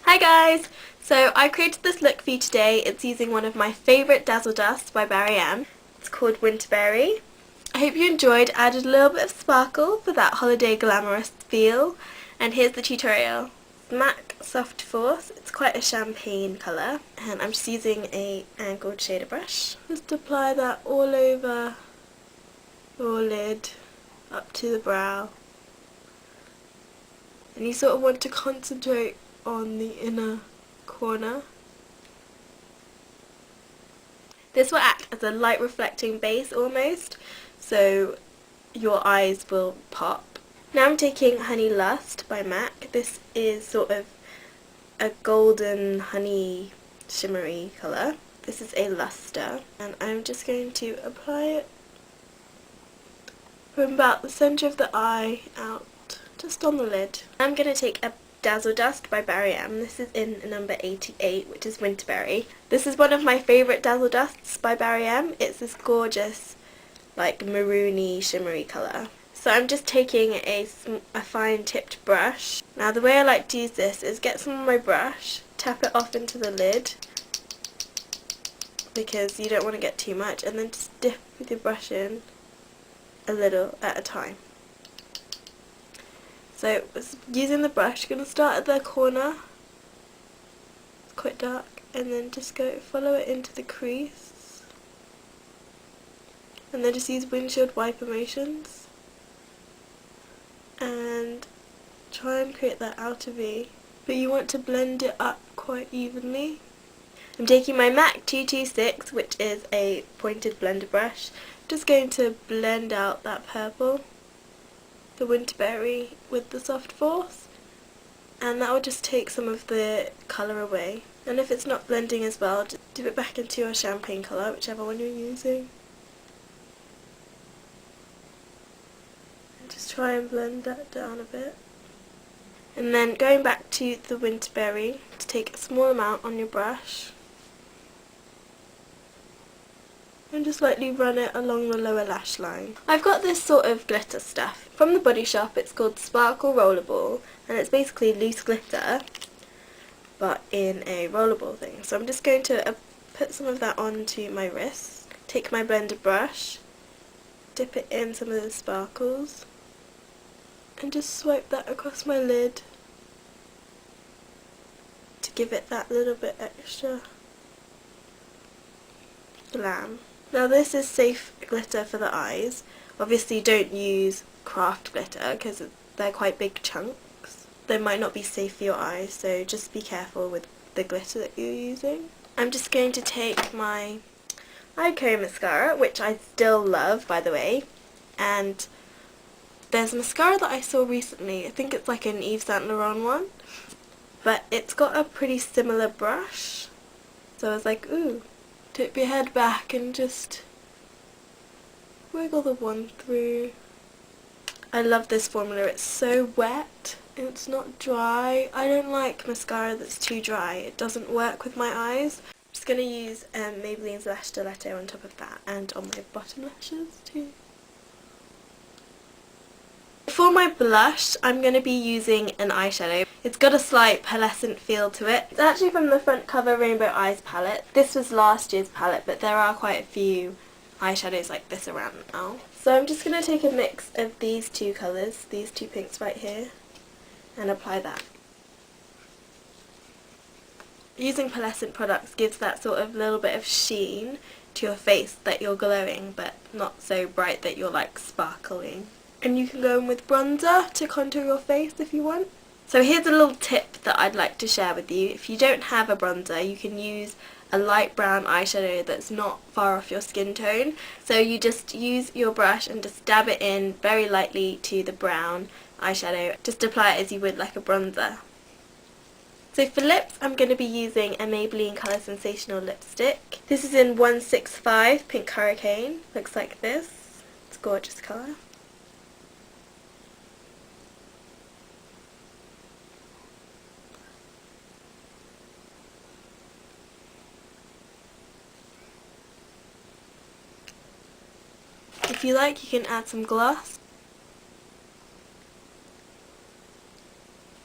Hi guys! So I created this look for you today. It's using one of my favourite Dazzle dusts by Barry M. It's called Winterberry. I hope you enjoyed. I added a little bit of sparkle for that holiday glamorous feel. And here's the tutorial. MAC Soft Force. It's quite a champagne colour. And I'm just using a angled shader brush. Just apply that all over your lid, up to the brow. And you sort of want to concentrate on the inner corner. This will act as a light reflecting base almost, so your eyes will pop. Now I'm taking Honey Lust by MAC. This is sort of a golden honey shimmery colour. This is a luster, and I'm just going to apply it from about the centre of the eye out, just on the lid. I'm going to take a Dazzle Dust by Barry M. This is in number 88, which is Winterberry. This is one of my favourite Dazzle Dusts by Barry M. It's this gorgeous, like maroony, shimmery colour. So I'm just taking a fine tipped brush. Now the way I like to use this is get some of my brush, tap it off into the lid, because you don't want to get too much, and then just dip with your brush in a little at a time. So using the brush, you're going to start at the corner, it's quite dark, and then just follow it into the crease, and then just use windshield wiper motions, and try and create that outer V, but you want to blend it up quite evenly. I'm taking my MAC 226, which is a pointed blender brush, just going to blend out that purple, the Winterberry with the Soft Force, and that will just take some of the colour away. And if it's not blending as well, just dip it back into your champagne colour, whichever one you're using, and just try and blend that down a bit. And then going back to the Winterberry, to take a small amount on your brush and just lightly run it along the lower lash line. I've got this sort of glitter stuff from the Body Shop. It's called Sparkle Rollerball, and it's basically loose glitter but in a rollerball thing. So I'm just going to put some of that onto my wrist, take my blender brush, dip it in some of the sparkles, and just swipe that across my lid to give it that little bit extra glam. Now this is safe glitter for the eyes. Obviously don't use craft glitter because they're quite big chunks. They might not be safe for your eyes, so just be careful with the glitter that you're using. I'm just going to take my Eyeko Mascara, which I still love by the way, and there's a mascara that I saw recently. I think it's like an Yves Saint Laurent one, but it's got a pretty similar brush, so I was like, ooh. Tip your head back and just wiggle the wand through. I love this formula. It's so wet and it's not dry. I don't like mascara that's too dry. It doesn't work with my eyes. I'm just going to use Maybelline's Lash Stiletto on top of that and on my bottom lashes too. For my blush, I'm going to be using an eyeshadow. It's got a slight pearlescent feel to it. It's actually from the front cover Rainbow Eyes palette. This was last year's palette, but there are quite a few eyeshadows like this around now. So I'm just going to take a mix of these two colours, these two pinks right here, and apply that. Using pearlescent products gives that sort of little bit of sheen to your face that you're glowing, but not so bright that you're like sparkling. And you can go in with bronzer to contour your face if you want. So here's a little tip that I'd like to share with you. If you don't have a bronzer, you can use a light brown eyeshadow that's not far off your skin tone. So you just use your brush and just dab it in very lightly to the brown eyeshadow. Just apply it as you would like a bronzer. So for lips, I'm going to be using a Maybelline ColorSensational lipstick. This is in 165 Pink Hurricane. Looks like this. It's a gorgeous colour. If you like, you can add some gloss.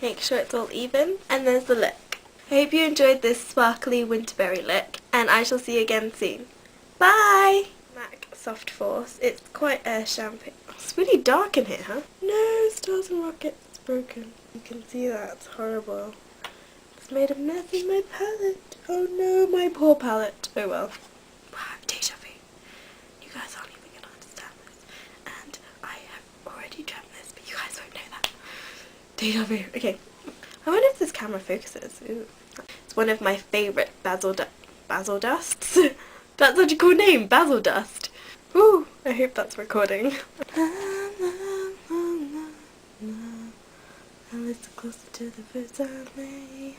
Make sure it's all even. And there's the look. I hope you enjoyed this sparkly Winterberry look, and I shall see you again soon. Bye! MAC Soft Force. It's quite a champagne. Oh, it's really dark in here, huh? No, Stars and Rockets. It's broken. You can see that. It's horrible. It's made a mess in my palette. Oh no, my poor palette. Oh well. Wow, deja vu. You guys aren't even going to understand this. And I have already done this, but you guys won't know that. Deja vu. Okay. I wonder if this camera focuses. Ooh. It's one of my favourite basil dusts. That's such a cool name, basil dust. Ooh, I hope that's recording. A little closer to the first time.